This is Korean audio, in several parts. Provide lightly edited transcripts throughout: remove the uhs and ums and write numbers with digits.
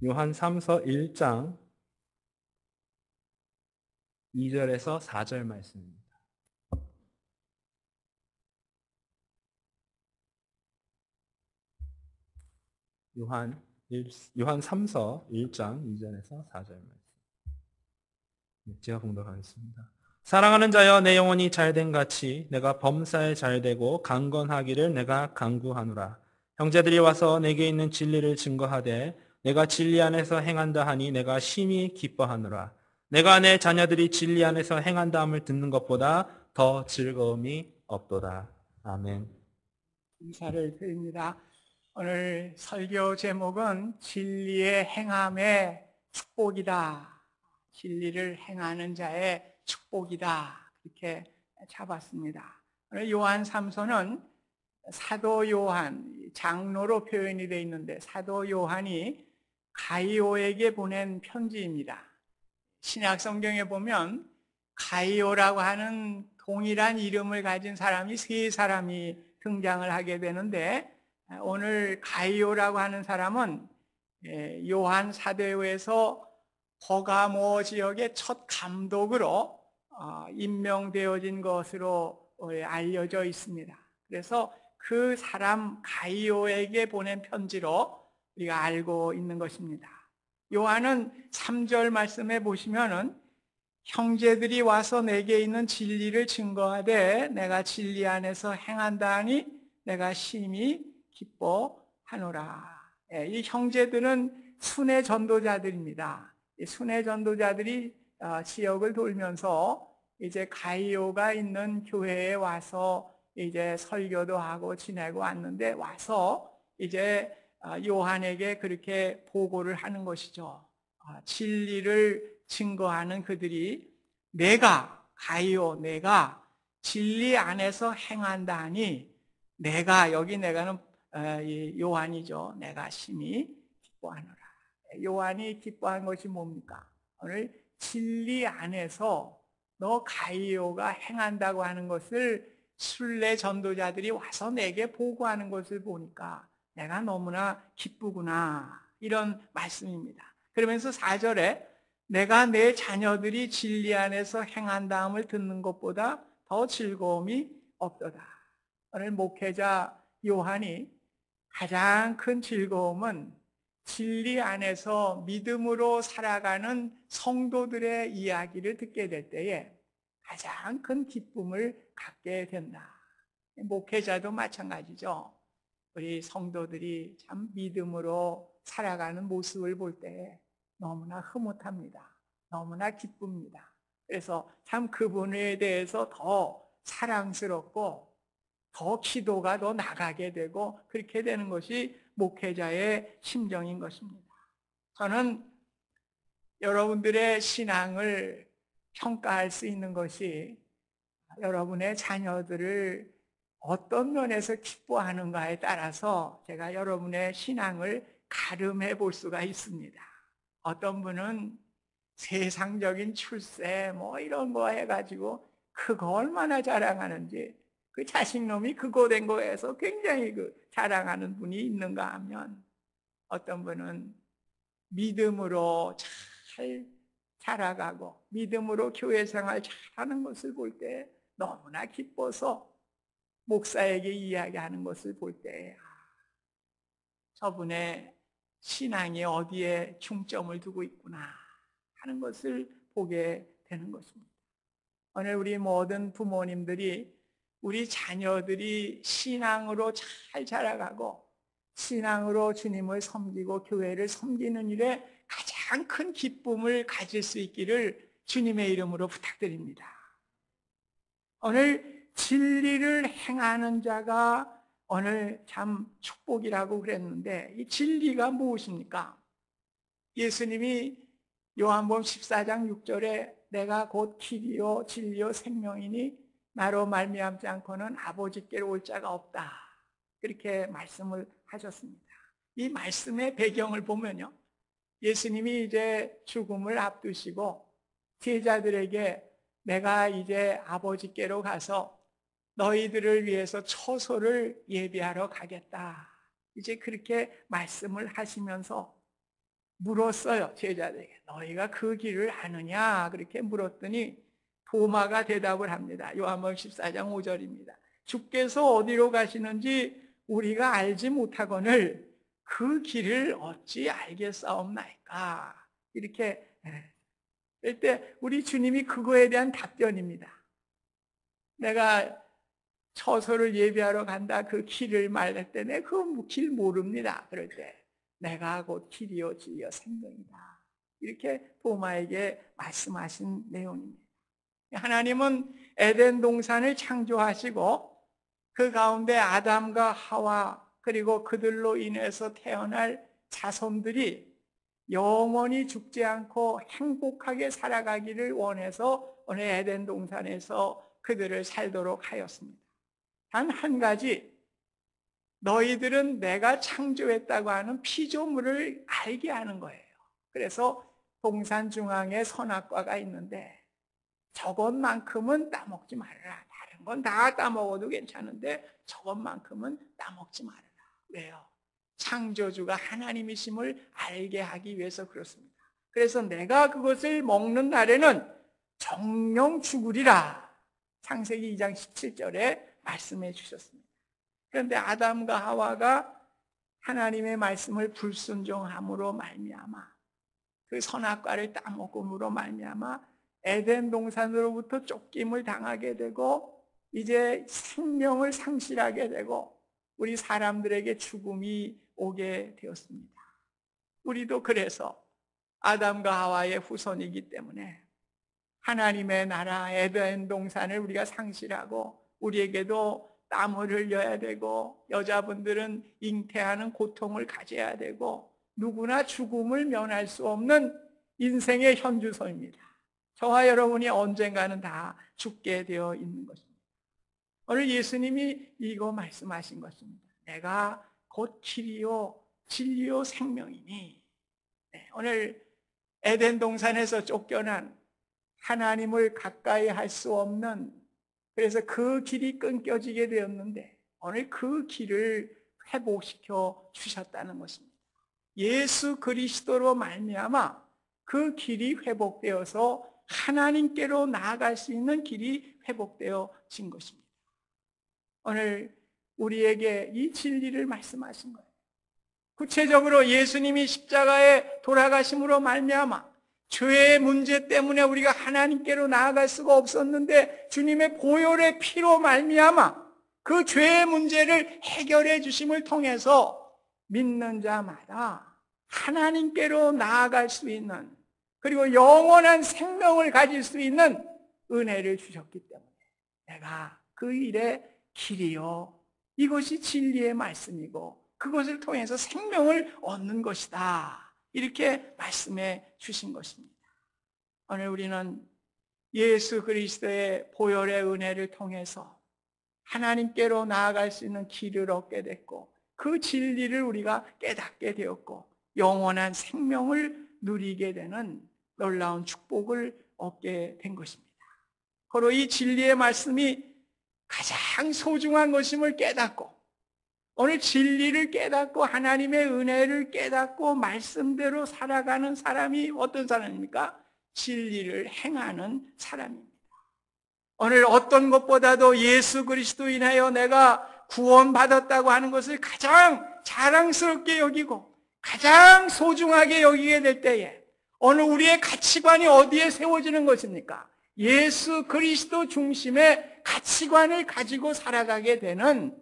요한 3서 1장 2절에서 4절 말씀입니다. 요한 3서 1장 2절에서 4절 말씀. 제가 봉독하겠습니다. 사랑하는 자여, 내 영혼이 잘된 같이 내가 범사에 잘되고 강건하기를 내가 간구하노라. 형제들이 와서 내게 있는 진리를 증거하되 내가 진리 안에서 행한다 하니 내가 심히 기뻐하노라. 내가 내 자녀들이 진리 안에서 행한다함을 듣는 것보다 더 즐거움이 없도다. 아멘. 감사를 드립니다. 오늘 설교 제목은 진리의 행함의 축복이다. 진리를 행하는 자의 축복이다. 이렇게 잡았습니다. 오늘 요한 3서는 사도 요한, 장로로 표현이 되어 있는데 사도 요한이 가이오에게 보낸 편지입니다. 신약 성경에 보면 가이오라고 하는 동일한 이름을 가진 사람이 세 사람이 등장을 하게 되는데, 오늘 가이오라고 하는 사람은 요한 사도에서 버가모 지역의 첫 감독으로 임명되어진 것으로 알려져 있습니다. 그래서 그 사람 가이오에게 보낸 편지로 우리가 알고 있는 것입니다. 요한은 3절 말씀에 보시면은 형제들이 와서 내게 있는 진리를 증거하되 내가 진리 안에서 행한다 하니 내가 심히 기뻐하노라. 이 형제들은 순회 전도자들입니다. 이 순회 전도자들이 지역을 돌면서 이제 가이오가 있는 교회에 와서 이제 설교도 하고 지내고 왔는데, 와서 이제 요한에게 그렇게 보고를 하는 것이죠. 진리를 증거하는 그들이 가이오 내가 진리 안에서 행한다 하니 여기 내가는 요한이죠. 내가 심히 기뻐하노라. 요한이 기뻐한 것이 뭡니까? 오늘 진리 안에서 너 가이오가 행한다고 하는 것을 순례 전도자들이 와서 내게 보고하는 것을 보니까 내가 너무나 기쁘구나, 이런 말씀입니다. 그러면서 4절에 내가 내 자녀들이 진리 안에서 행한다함을 듣는 것보다 더 즐거움이 없도다. 오늘 목회자 요한이 가장 큰 즐거움은 진리 안에서 믿음으로 살아가는 성도들의 이야기를 듣게 될 때에 가장 큰 기쁨을 갖게 된다. 목회자도 마찬가지죠. 우리 성도들이 참 믿음으로 살아가는 모습을 볼 때 너무나 흐뭇합니다. 너무나 기쁩니다. 그래서 참 그분에 대해서 더 사랑스럽고 더 기도가 더 나가게 되고 그렇게 되는 것이 목회자의 심정인 것입니다. 저는 여러분들의 신앙을 평가할 수 있는 것이 여러분의 자녀들을 어떤 면에서 기뻐하는가에 따라서 제가 여러분의 신앙을 가름해 볼 수가 있습니다. 어떤 분은 세상적인 출세 이런 거 해가지고 그거 얼마나 자랑하는지, 그 자식놈이 그거 된 거에서 굉장히 자랑하는 분이 있는가 하면, 어떤 분은 믿음으로 잘 자라가고 믿음으로 교회 생활 잘하는 것을 볼 때 너무나 기뻐서 목사에게 이야기하는 것을 볼 때 저분의 신앙이 어디에 중점을 두고 있구나 하는 것을 보게 되는 것입니다. 오늘 우리 모든 부모님들이 우리 자녀들이 신앙으로 잘 자라가고 신앙으로 주님을 섬기고 교회를 섬기는 일에 가장 큰 기쁨을 가질 수 있기를 주님의 이름으로 부탁드립니다. 오늘 진리를 행하는 자가 오늘 참 축복이라고 그랬는데, 이 진리가 무엇입니까? 예수님이 요한복음 14장 6절에 내가 곧 길이요 진리요 생명이니 나로 말미암지 않고는 아버지께로 올 자가 없다, 그렇게 말씀을 하셨습니다. 이 말씀의 배경을 보면요, 예수님이 이제 죽음을 앞두시고 제자들에게 내가 이제 아버지께로 가서 너희들을 위해서 처소를 예비하러 가겠다, 이제 그렇게 말씀을 하시면서 물었어요. 제자들에게. 너희가 그 길을 아느냐? 그렇게 물었더니 도마가 대답을 합니다. 요한복음 14장 5절입니다. 주께서 어디로 가시는지 우리가 알지 못하거늘 그 길을 어찌 알겠사옵나이까? 이렇게 그때 우리 주님이 그거에 대한 답변입니다. 내가 처소를 예비하러 간다 그 길을 말할 때 내가 그 길 모릅니다. 그럴 때 내가 곧 길이요 진리요 생명이다. 이렇게 도마에게 말씀하신 내용입니다. 하나님은 에덴 동산을 창조하시고 그 가운데 아담과 하와 그리고 그들로 인해서 태어날 자손들이 영원히 죽지 않고 행복하게 살아가기를 원해서 오늘 에덴 동산에서 그들을 살도록 하였습니다. 단 한 가지, 너희들은 내가 창조했다고 하는 피조물을 알게 하는 거예요. 그래서 동산 중앙에 선악과가 있는데 저것만큼은 따먹지 말아라. 다른 건 다 따먹어도 괜찮은데 저것만큼은 따먹지 말아라. 왜요? 창조주가 하나님이심을 알게 하기 위해서 그렇습니다. 그래서 내가 그것을 먹는 날에는 정령 죽으리라. 창세기 2장 17절에 말씀해 주셨습니다. 그런데 아담과 하와가 하나님의 말씀을 불순종함으로 말미암아 그 선악과를 따먹음으로 말미암아 에덴 동산으로부터 쫓김을 당하게 되고 이제 생명을 상실하게 되고 우리 사람들에게 죽음이 오게 되었습니다. 우리도 그래서 아담과 하와의 후손이기 때문에 하나님의 나라 에덴 동산을 우리가 상실하고 우리에게도 땀을 흘려야 되고 여자분들은 잉태하는 고통을 가져야 되고 누구나 죽음을 면할 수 없는 인생의 현주소입니다. 저와 여러분이 언젠가는 다 죽게 되어 있는 것입니다. 오늘 예수님이 이거 말씀하신 것입니다. 내가 곧 길이요 진리요 생명이니. 오늘 에덴 동산에서 쫓겨난 하나님을 가까이 할 수 없는 그래서 그 길이 끊겨지게 되었는데 오늘 그 길을 회복시켜 주셨다는 것입니다. 예수 그리스도로 말미암아 그 길이 회복되어서 하나님께로 나아갈 수 있는 길이 회복되어진 것입니다. 오늘 우리에게 이 진리를 말씀하신 거예요. 구체적으로 예수님이 십자가에 돌아가심으로 말미암아 죄의 문제 때문에 우리가 하나님께로 나아갈 수가 없었는데 주님의 보혈의 피로 말미암아 그 죄의 문제를 해결해 주심을 통해서 믿는 자마다 하나님께로 나아갈 수 있는 그리고 영원한 생명을 가질 수 있는 은혜를 주셨기 때문에 내가 그 일의 길이요 이것이 진리의 말씀이고 그것을 통해서 생명을 얻는 것이다. 이렇게 말씀해 주신 것입니다. 오늘 우리는 예수 그리스도의 보혈의 은혜를 통해서 하나님께로 나아갈 수 있는 길을 얻게 됐고 그 진리를 우리가 깨닫게 되었고 영원한 생명을 누리게 되는 놀라운 축복을 얻게 된 것입니다. 바로 이 진리의 말씀이 가장 소중한 것임을 깨닫고 오늘 진리를 깨닫고 하나님의 은혜를 깨닫고 말씀대로 살아가는 사람이 어떤 사람입니까? 진리를 행하는 사람입니다. 오늘 어떤 것보다도 예수 그리스도 인하여 내가 구원받았다고 하는 것을 가장 자랑스럽게 여기고 가장 소중하게 여기게 될 때에 오늘 우리의 가치관이 어디에 세워지는 것입니까? 예수 그리스도 중심의 가치관을 가지고 살아가게 되는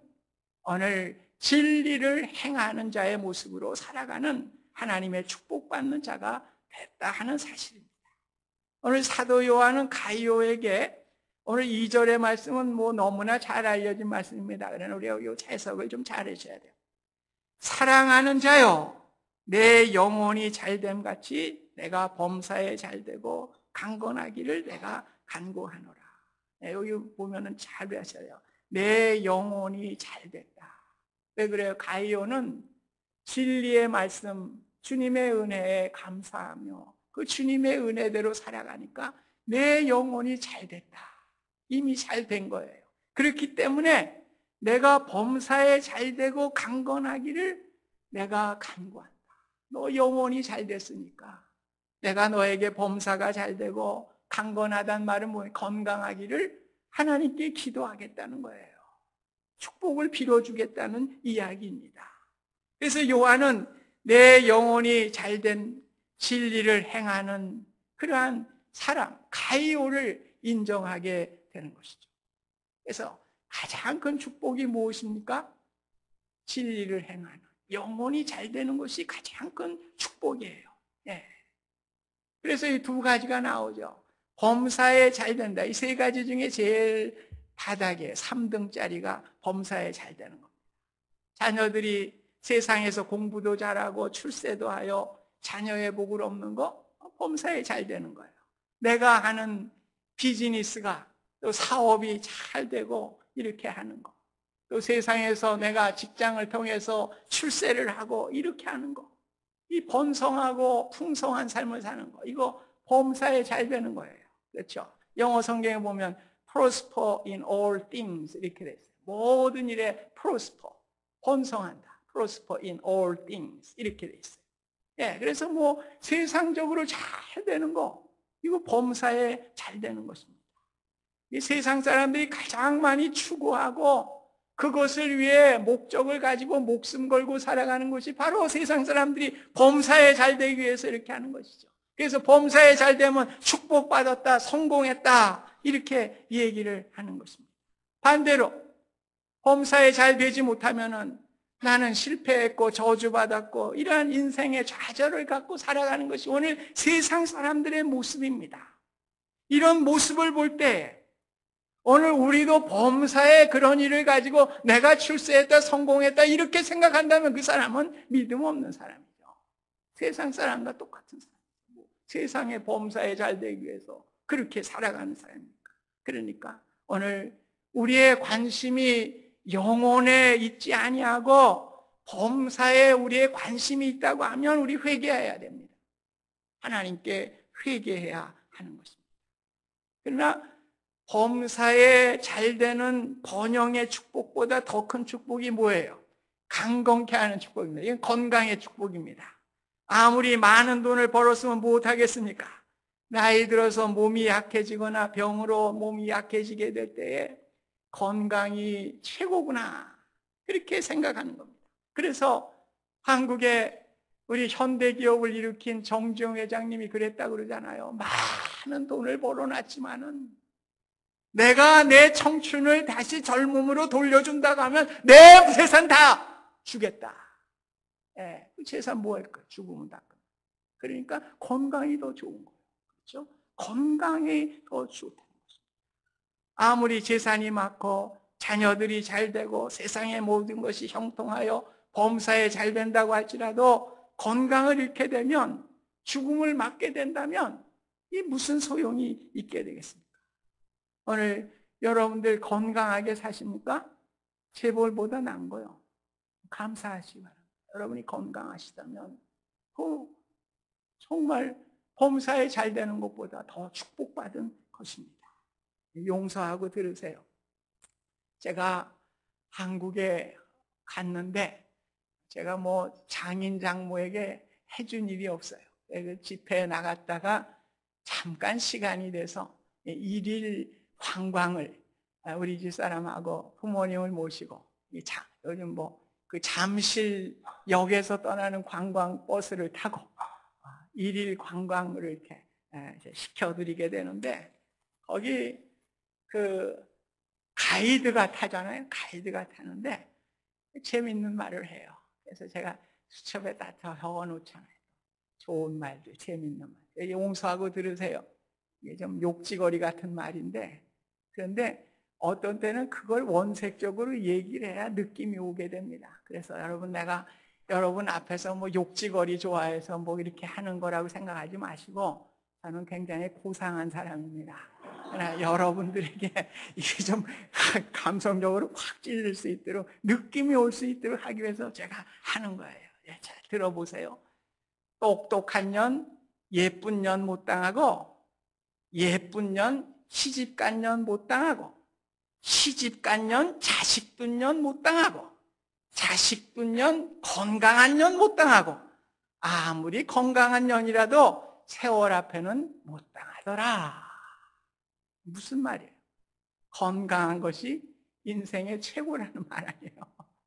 오늘 진리를 행하는 자의 모습으로 살아가는 하나님의 축복받는 자가 됐다 하는 사실입니다. 오늘 사도 요한은 가이오에게 오늘 2절의 말씀은 너무나 잘 알려진 말씀입니다. 그러나 우리가 이 해석을 좀 잘하셔야 돼요. 사랑하는 자여 내 영혼이 잘됨 같이 내가 범사에 잘되고 강건하기를 내가 간구하노라. 여기 보면은 잘 하셔야 돼요. 내 영혼이 잘됐다. 왜 그래요? 가이오는 진리의 말씀, 주님의 은혜에 감사하며 그 주님의 은혜대로 살아가니까 내 영혼이 잘됐다. 이미 잘된 거예요. 그렇기 때문에 내가 범사에 잘되고 강건하기를 내가 간구한다. 너 영혼이 잘 됐으니까 내가 너에게 범사가 잘 되고 강건하단 말은 뭐예요? 건강하기를 하나님께 기도하겠다는 거예요. 축복을 빌어주겠다는 이야기입니다. 그래서 요한은 내 영혼이 잘된 진리를 행하는 그러한 사람, 가이오를 인정하게 되는 것이죠. 그래서 가장 큰 축복이 무엇입니까? 진리를 행하는, 영혼이 잘 되는 것이 가장 큰 축복이에요. 예. 그래서 이 두 가지가 나오죠. 범사에 잘 된다. 이 세 가지 중에 제일 바닥에 3등짜리가 범사에 잘 되는 겁니다. 자녀들이 세상에서 공부도 잘하고 출세도 하여 자녀의 복을 얻는 거, 범사에 잘 되는 거예요. 내가 하는 비즈니스가 또 사업이 잘 되고 이렇게 하는 거, 또 세상에서 내가 직장을 통해서 출세를 하고 이렇게 하는 거, 이 번성하고 풍성한 삶을 사는 거, 이거 범사에 잘 되는 거예요. 그렇죠? 영어 성경에 보면 prosper in all things 이렇게 돼 있어요. 모든 일에 prosper, 번성한다. prosper in all things 이렇게 돼 있어요. 예, 그래서 뭐 세상적으로 잘 되는 거, 이거 범사에 잘 되는 것입니다. 이 세상 사람들이 가장 많이 추구하고 그것을 위해 목적을 가지고 목숨 걸고 살아가는 것이 바로 세상 사람들이 범사에 잘 되기 위해서 이렇게 하는 것이죠. 그래서 범사에 잘 되면 축복받았다, 성공했다 이렇게 얘기를 하는 것입니다. 반대로 범사에 잘 되지 못하면은 나는 실패했고 저주받았고 이러한 인생의 좌절을 갖고 살아가는 것이 오늘 세상 사람들의 모습입니다. 이런 모습을 볼 때 오늘 우리도 범사에 그런 일을 가지고 내가 출세했다, 성공했다 이렇게 생각한다면 그 사람은 믿음 없는 사람이죠. 세상 사람과 똑같은 사람이죠. 세상의 범사에 잘 되기 위해서 그렇게 살아가는 사람입니까? 그러니까 오늘 우리의 관심이 영혼에 있지 아니하고 범사에 우리의 관심이 있다고 하면 우리 회개해야 됩니다. 하나님께 회개해야 하는 것입니다. 그러나 범사에 잘 되는 번영의 축복보다 더 큰 축복이 뭐예요? 강건케 하는 축복입니다. 이건 건강의 축복입니다. 아무리 많은 돈을 벌었으면 무엇하겠습니까? 나이 들어서 몸이 약해지거나 병으로 몸이 약해지게 될 때에 건강이 최고구나 그렇게 생각하는 겁니다. 그래서 한국에 우리 현대기업을 일으킨 정주영 회장님이 그랬다고 그러잖아요. 많은 돈을 벌어놨지만은 내가 내 청춘을 다시 젊음으로 돌려준다고 하면 내 재산 다 주겠다. 예, 그 재산 뭐 할 거야? 죽으면 다 끝나. 그러니까 건강이 더 좋은 거예요. 그렇죠? 건강이 더 좋다는 거죠. 아무리 재산이 많고 자녀들이 잘 되고 세상의 모든 것이 형통하여 범사에 잘 된다고 할지라도 건강을 잃게 되면 죽음을 맞게 된다면 이 무슨 소용이 있게 되겠습니까? 오늘 여러분들 건강하게 사십니까? 재벌보다 나은 거요. 감사하시기 바랍니다. 여러분이 건강하시다면 정말 범사에 잘 되는 것보다 더 축복받은 것입니다. 용서하고 들으세요. 제가 한국에 갔는데 제가 뭐 장인 장모에게 해준 일이 없어요. 집회에 나갔다가 잠깐 시간이 돼서 일일 관광을 우리 집사람하고 부모님을 모시고 요즘 뭐 그 잠실역에서 떠나는 관광 버스를 타고 일일 관광을 이렇게 시켜드리게 되는데 거기 그 가이드가 타잖아요. 가이드가 타는데 재밌는 말을 해요. 그래서 제가 수첩에다 적어놓잖아요. 좋은 말들, 재밌는 말. 용서하고 들으세요. 이게 좀 욕지거리 같은 말인데 그런데 어떤 때는 그걸 원색적으로 얘기를 해야 느낌이 오게 됩니다. 그래서 내가 여러분 앞에서 뭐 욕지거리 좋아해서 뭐 이렇게 하는 거라고 생각하지 마시고 저는 굉장히 고상한 사람입니다. 그러나 여러분들에게 이게 좀 감성적으로 확 찔릴 수 있도록 느낌이 올 수 있도록 하기 위해서 제가 하는 거예요. 잘 들어보세요. 똑똑한 년, 예쁜 년 못 당하고 예쁜 년, 시집간 년 못 당하고 시집간 년, 자식 둔 년 못 당하고 자식 둔 년, 건강한 년 못 당하고 아무리 건강한 년이라도 세월 앞에는 못 당하더라. 무슨 말이에요? 건강한 것이 인생의 최고라는 말 아니에요.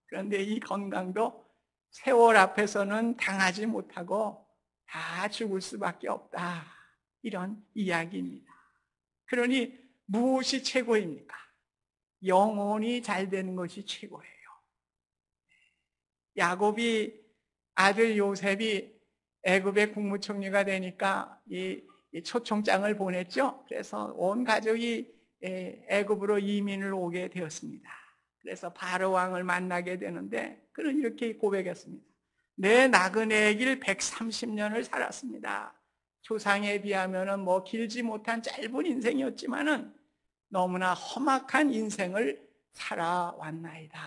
그런데 이 건강도 세월 앞에서는 당하지 못하고 다 죽을 수밖에 없다. 이런 이야기입니다. 그러니 무엇이 최고입니까? 영혼이 잘 되는 것이 최고예요. 야곱이 아들 요셉이 애굽의 국무총리가 되니까 이 초청장을 보냈죠. 그래서 온 가족이 애굽으로 이민을 오게 되었습니다. 그래서 바로 왕을 만나게 되는데 그는 이렇게 고백했습니다. 내 나그네 길 130년을 살았습니다. 조상에 비하면은 뭐 길지 못한 짧은 인생이었지만은 너무나 험악한 인생을 살아왔나이다.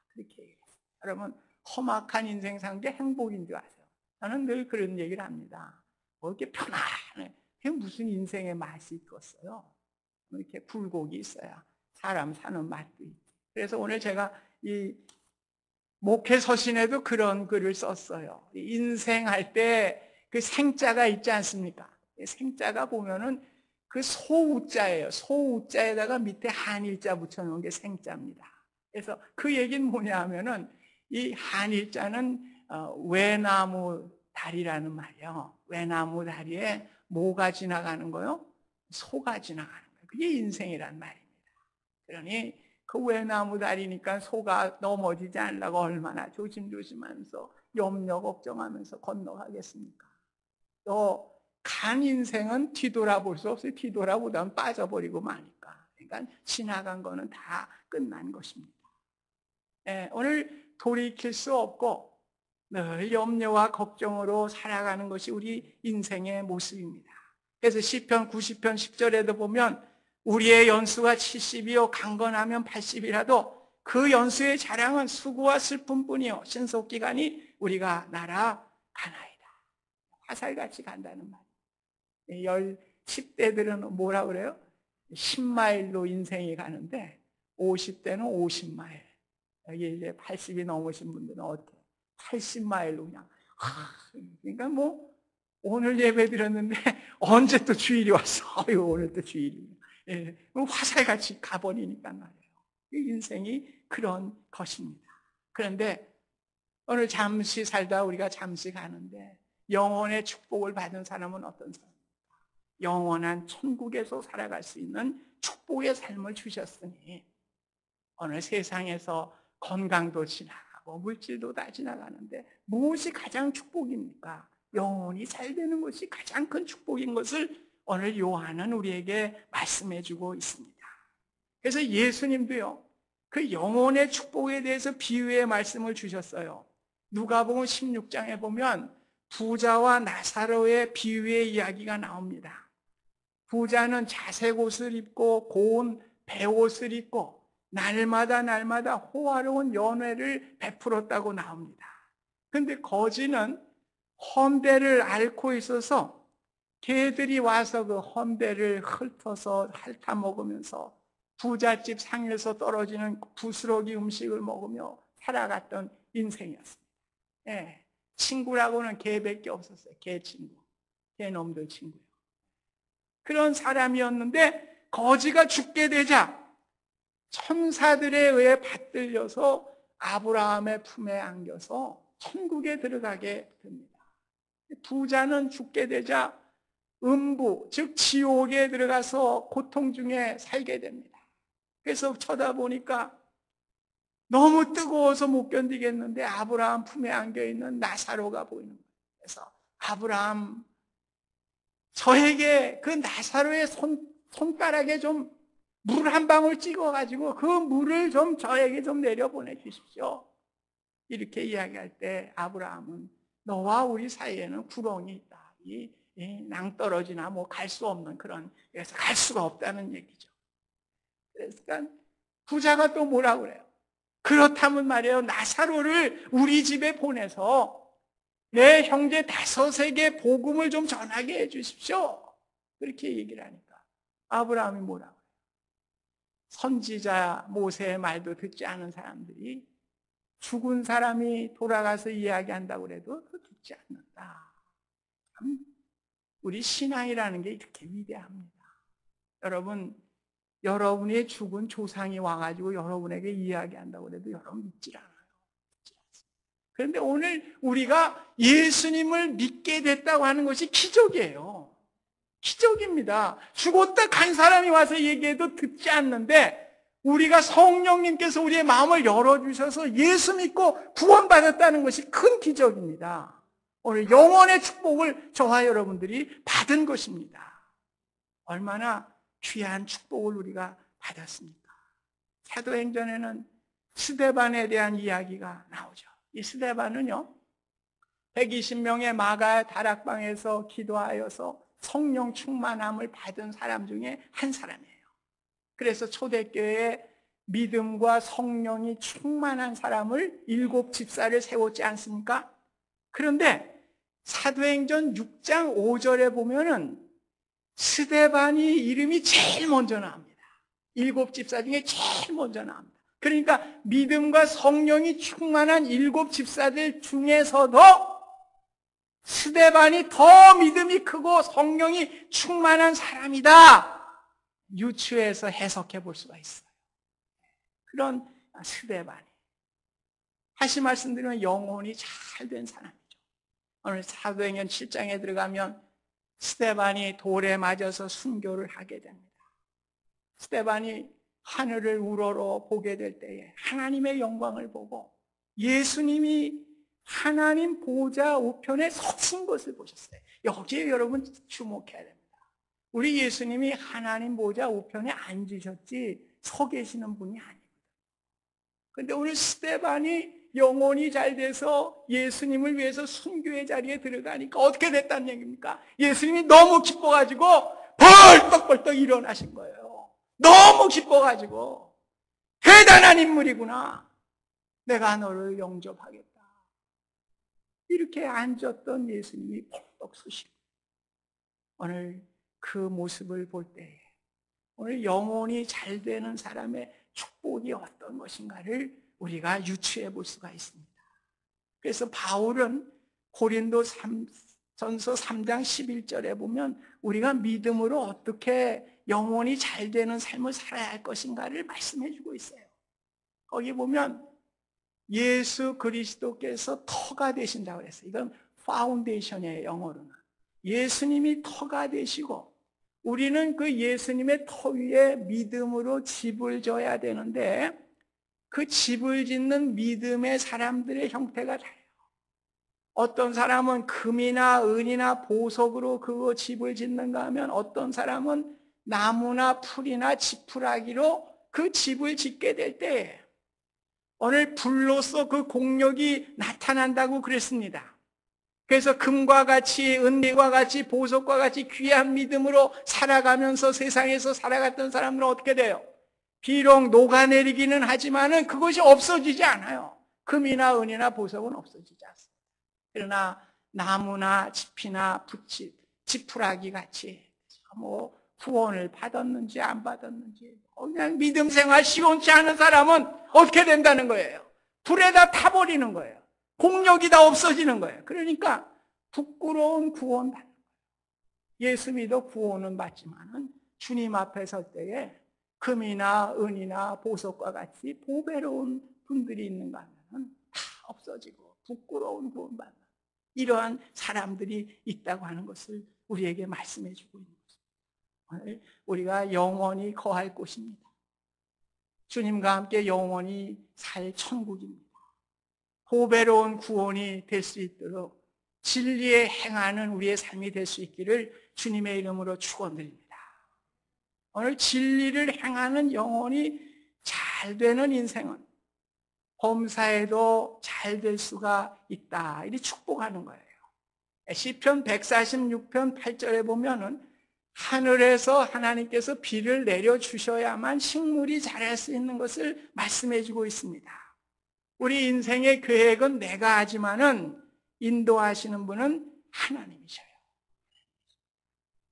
그렇게 얘기했어요. 여러분, 험악한 인생 사는 게 행복인 줄 아세요? 저는 늘 그런 얘기를 합니다. 뭐 이렇게 편안해. 그게 무슨 인생의 맛이 있겠어요? 뭐 이렇게 굴곡이 있어야 사람 사는 맛도 있지. 그래서 오늘 제가 이 목회 서신에도 그런 글을 썼어요. 인생할 때 그 생자가 있지 않습니까? 생자가 보면은 그 소우자예요. 소우자에다가 밑에 한일자 붙여놓은 게 생자입니다. 그래서 그 얘기는 뭐냐 하면은 이 한일자는 외나무 다리라는 말이에요. 외나무 다리에 뭐가 지나가는 거요? 소가 지나가는 거예요. 그게 인생이란 말입니다. 그러니 그 외나무 다리니까 소가 넘어지지 않으려고 얼마나 조심조심하면서 염려 걱정하면서 건너가겠습니까? 또 간 인생은 뒤돌아볼 수 없어요. 뒤돌아보다는 빠져버리고 마니까. 그러니까 지나간 거는 다 끝난 것입니다. 오늘 돌이킬 수 없고 늘 염려와 걱정으로 살아가는 것이 우리 인생의 모습입니다. 그래서 시편 90편 10절에도 보면 우리의 연수가 70이요 강건하면 80이라도 그 연수의 자랑은 수고와 슬픔뿐이요 신속기간이 우리가 날아가나이다. 화살같이 간다는 말. 10대들은 뭐라 그래요? 10마일로 인생이 가는데 50대는 50마일. 여기 이제 80이 넘으신 분들은 어때요? 80마일로 그냥. 그러니까 뭐 오늘 예배 드렸는데 언제 또 주일이 왔어? 오늘 또 주일이에요. 예, 화살같이 가버리니까 말이에요. 인생이 그런 것입니다. 그런데 오늘 잠시 살다 우리가 잠시 가는데 영원의 축복을 받은 사람은 어떤 사람입니까? 영원한 천국에서 살아갈 수 있는 축복의 삶을 주셨으니 오늘 세상에서 건강도 지나가고 물질도 다 지나가는데 무엇이 가장 축복입니까? 영혼이 잘 되는 것이 가장 큰 축복인 것을 오늘 요한은 우리에게 말씀해 주고 있습니다. 그래서 예수님도요, 그 영혼의 축복에 대해서 비유의 말씀을 주셨어요. 누가복음 16장에 보면 부자와 나사로의 비유의 이야기가 나옵니다. 부자는 자색 옷을 입고 고운 베옷을 입고 날마다 호화로운 연회를 베풀었다고 나옵니다. 그런데 거지는 헌배를 앓고 있어서 개들이 와서 그 헌배를 훑어서 핥아먹으면서 부잣집 상에서 떨어지는 부스러기 음식을 먹으며 살아갔던 인생이었습니다. 예, 친구라고는 개밖에 없었어요. 개 친구, 개놈들 친구요. 그런 사람이었는데 거지가 죽게 되자 천사들에 의해 받들려서 아브라함의 품에 안겨서 천국에 들어가게 됩니다. 부자는 죽게 되자 음부, 즉 지옥에 들어가서 고통 중에 살게 됩니다. 그래서 쳐다보니까 너무 뜨거워서 못 견디겠는데 아브라함 품에 안겨있는 나사로가 보이는 거예요. 그래서 아브라함, 저에게 그 나사로의 손가락에 좀 물 한 방울 찍어가지고 그 물을 좀 저에게 좀 내려보내 주십시오. 이렇게 이야기할 때 아브라함은 너와 우리 사이에는 구렁이 있다. 이 낭떠러지나 뭐 갈 수 없는 그런, 그래서 갈 수가 없다는 얘기죠. 그래서 부자가 또 뭐라 그래요? 그렇다면 말이에요, 나사로를 우리 집에 보내서 내 형제 5에게 복음을 좀 전하게 해 주십시오. 그렇게 얘기를 하니까 아브라함이 뭐라고 해요? 선지자 모세의 말도 듣지 않은 사람들이 죽은 사람이 돌아가서 이야기한다고 해도 듣지 않는다. 참 우리 신앙이라는 게 이렇게 위대합니다. 여러분, 여러분의 죽은 조상이 와가지고 여러분에게 이야기한다고 해도 여러분 믿질 않아요. 그런데 오늘 우리가 예수님을 믿게 됐다고 하는 것이 기적이에요. 기적입니다. 죽었다 간 사람이 와서 얘기해도 듣지 않는데 우리가 성령님께서 우리의 마음을 열어주셔서 예수 믿고 구원받았다는 것이 큰 기적입니다. 오늘 영원의 축복을 저와 여러분들이 받은 것입니다. 얼마나 귀한 축복을 우리가 받았습니까? 사도행전에는 스데반에 대한 이야기가 나오죠. 이 스데반은요, 120명의 마가 다락방에서 기도하여서 성령 충만함을 받은 사람 중에 한 사람이에요. 그래서 초대교회에 믿음과 성령이 충만한 사람을 7 집사를 세웠지 않습니까? 그런데 사도행전 6장 5절에 보면은 스데반이 이름이 제일 먼저 나옵니다. 7 집사 중에 제일 먼저 나옵니다. 그러니까 믿음과 성령이 충만한 7 집사들 중에서도 스데반이 더 믿음이 크고 성령이 충만한 사람이다. 유추해서 해석해 볼 수가 있어요. 그런 스데반이. 다시 말씀드리면 영혼이 잘 된 사람이죠. 오늘 사도행전 7장에 들어가면 스데반이 돌에 맞아서 순교를 하게 됩니다. 스데반이 하늘을 우러러 보게 될 때에 하나님의 영광을 보고 예수님이 하나님 보좌 우편에 서신 것을 보셨어요. 여기에 여러분 주목해야 됩니다. 우리 예수님이 하나님 보좌 우편에 앉으셨지 서 계시는 분이 아니거든요. 그런데 오늘 스데반이 영혼이 잘 돼서 예수님을 위해서 순교의 자리에 들어가니까 어떻게 됐다는 얘기입니까? 예수님이 너무 기뻐가지고 벌떡벌떡 일어나신 거예요. 너무 기뻐가지고 대단한 인물이구나. 내가 너를 영접하겠다. 이렇게 앉았던 예수님이 벌떡 서시고 오늘 그 모습을 볼 때에 오늘 영혼이 잘 되는 사람의 축복이 어떤 것인가를 우리가 유추해 볼 수가 있습니다. 그래서 바울은 고린도 전서 3장 11절에 보면 우리가 믿음으로 어떻게 영혼이 잘 되는 삶을 살아야 할 것인가를 말씀해 주고 있어요. 거기 보면 예수 그리스도께서 터가 되신다고 그랬어요. 이건 파운데이션이에요, 영어로는. 예수님이 터가 되시고 우리는 그 예수님의 터 위에 믿음으로 집을 져야 되는데 그 집을 짓는 믿음의 사람들의 형태가 달라요. 어떤 사람은 금이나 은이나 보석으로 그 집을 짓는가 하면 어떤 사람은 나무나 풀이나 지푸라기로 그 집을 짓게 될 때 오늘 불로서 그 공력이 나타난다고 그랬습니다. 그래서 금과 같이 은과 같이 보석과 같이 귀한 믿음으로 살아가면서 세상에서 살아갔던 사람들은 어떻게 돼요? 비록 녹아내리기는 하지만은 그것이 없어지지 않아요. 금이나 은이나 보석은 없어지지 않습니다. 그러나 나무나 짚이나 지푸라기 같이 뭐 구원을 받았는지 안 받았는지 그냥 믿음 생활 시원치 않은 사람은 어떻게 된다는 거예요? 불에다 타버리는 거예요. 공력이 다 없어지는 거예요. 그러니까 부끄러운 구원 받는 거예요. 예수 믿어 구원은 받지만은 주님 앞에 설 때에 금이나 은이나 보석과 같이 보배로운 분들이 있는가 하면 다 없어지고 부끄러운 구원받는 이러한 사람들이 있다고 하는 것을 우리에게 말씀해 주고 있는 것입니다. 오늘 우리가 영원히 거할 곳입니다. 주님과 함께 영원히 살 천국입니다. 보배로운 구원이 될 수 있도록 진리에 행하는 우리의 삶이 될 수 있기를 주님의 이름으로 축원드립니다. 오늘 진리를 행하는 영혼이 잘 되는 인생은 범사에도 잘 될 수가 있다. 이렇게 축복하는 거예요. 시편 146편 8절에 보면은 하늘에서 하나님께서 비를 내려주셔야만 식물이 자랄 수 있는 것을 말씀해 주고 있습니다. 우리 인생의 계획은 내가 하지만은 인도하시는 분은 하나님이셔요.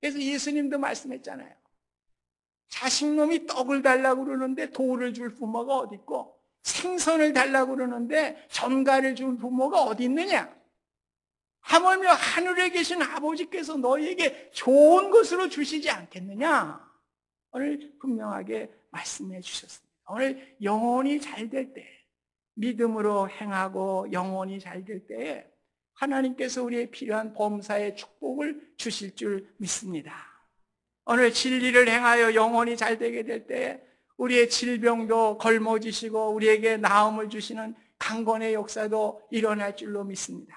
그래서 예수님도 말씀했잖아요. 자식놈이 떡을 달라고 그러는데 돌을 줄 부모가 어디 있고 생선을 달라고 그러는데 전갈을 준 부모가 어디 있느냐? 하물며 하늘에 계신 아버지께서 너희에게 좋은 것으로 주시지 않겠느냐? 오늘 분명하게 말씀해 주셨습니다. 오늘 영혼이 잘 될 때, 믿음으로 행하고 영혼이 잘 될 때에 하나님께서 우리의 필요한 범사의 축복을 주실 줄 믿습니다. 오늘 진리를 행하여 영혼이 잘 되게 될 때에 우리의 질병도 걸머지시고 우리에게 나음을 주시는 강건의 역사도 일어날 줄로 믿습니다.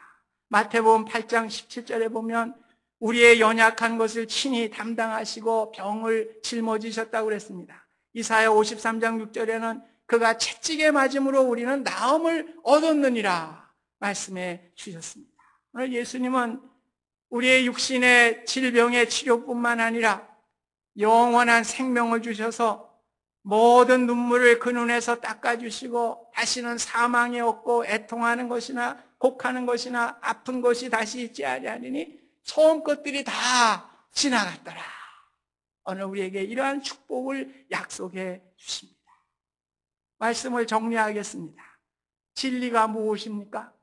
마태복음 8장 17절에 보면 우리의 연약한 것을 친히 담당하시고 병을 짊어지셨다고 그랬습니다. 이사야 53장 6절에는 그가 채찍에 맞음으로 우리는 나음을 얻었느니라 말씀해 주셨습니다. 오늘 예수님은 우리의 육신의 질병의 치료뿐만 아니라 영원한 생명을 주셔서 모든 눈물을 그 눈에서 닦아주시고 다시는 사망이 없고 애통하는 것이나 곡하는 것이나 아픈 것이 다시 있지 아니하니 처음 것들이 다 지나갔더라. 오늘 우리에게 이러한 축복을 약속해 주십니다. 말씀을 정리하겠습니다. 진리가 무엇입니까?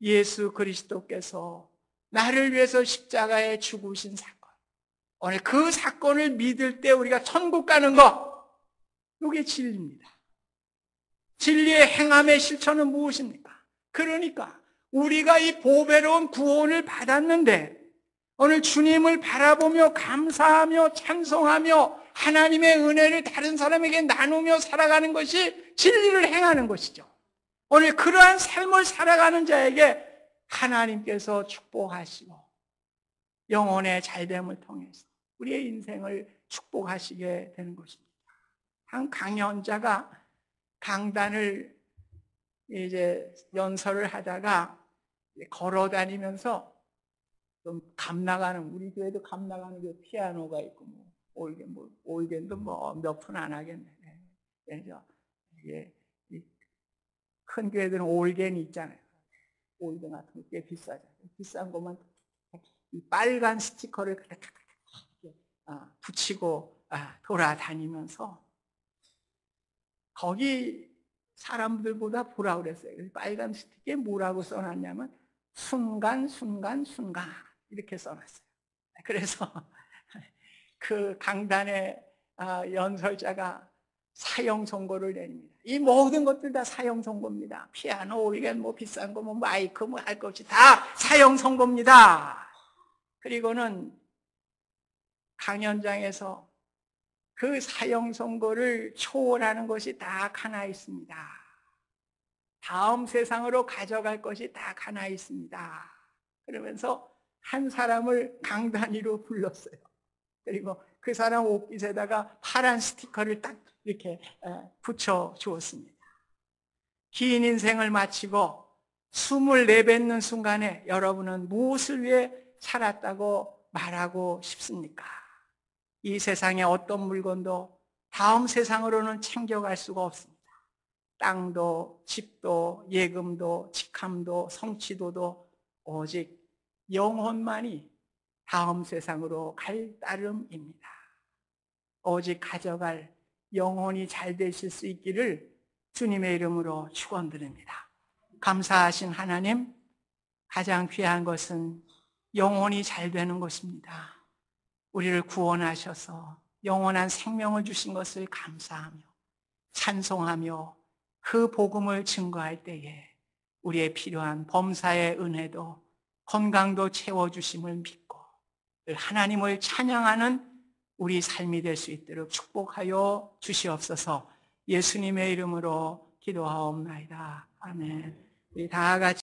예수 그리스도께서 나를 위해서 십자가에 죽으신 사건. 오늘 그 사건을 믿을 때 우리가 천국 가는 것, 이게 진리입니다. 진리의 행함의 실천은 무엇입니까? 그러니까 우리가 이 보배로운 구원을 받았는데 오늘 주님을 바라보며 감사하며 찬송하며 하나님의 은혜를 다른 사람에게 나누며 살아가는 것이 진리를 행하는 것이죠. 오늘 그러한 삶을 살아가는 자에게 하나님께서 축복하시고 영혼의 잘됨을 통해서 우리의 인생을 축복하시게 되는 것입니다. 한 강연자가 강단을 이제 연설을 하다가 걸어 다니면서 좀 감나가는, 우리 교회도 감나가는 그 피아노가 있고 올겐도 몇 푼 안 하겠네. 그래서 이게 큰 교회들은 올겐이 있잖아요. 올겐 같은 거 꽤 비싸잖아요. 비싼 것만 이 빨간 스티커를 붙이고 돌아다니면서 거기 사람들보다 보라 그랬어요. 빨간 스티커에 뭐라고 써놨냐면 순간 이렇게 써놨어요. 그래서 그 강단의 연설자가 사형 선고를 내립니다. 이 모든 것들 다 사형 선고입니다. 피아노, 올겐, 비싼 거, 마이크, 할 것 없이 다 사형 선고입니다. 그리고는 강연장에서 그 사형 선고를 초월하는 것이 딱 하나 있습니다. 다음 세상으로 가져갈 것이 딱 하나 있습니다. 그러면서 한 사람을 강단 위로 불렀어요. 그리고 그 사람 옷깃에다가 파란 스티커를 딱 이렇게 붙여 주었습니다. 긴 인생을 마치고 숨을 내뱉는 순간에 여러분은 무엇을 위해 살았다고 말하고 싶습니까? 이 세상의 어떤 물건도 다음 세상으로는 챙겨갈 수가 없습니다. 땅도, 집도, 예금도, 직함도, 성취도도 오직 영혼만이 다음 세상으로 갈 따름입니다. 오직 가져갈 영혼이 잘 되실 수 있기를 주님의 이름으로 축원드립니다. 감사하신 하나님, 가장 귀한 것은 영혼이 잘 되는 것입니다. 우리를 구원하셔서 영원한 생명을 주신 것을 감사하며 찬송하며 그 복음을 증거할 때에 우리의 필요한 범사의 은혜도 건강도 채워주심을 믿고 하나님을 찬양하는 우리 삶이 될 수 있도록 축복하여 주시옵소서. 예수님의 이름으로 기도하옵나이다. 아멘. 우리 다 같이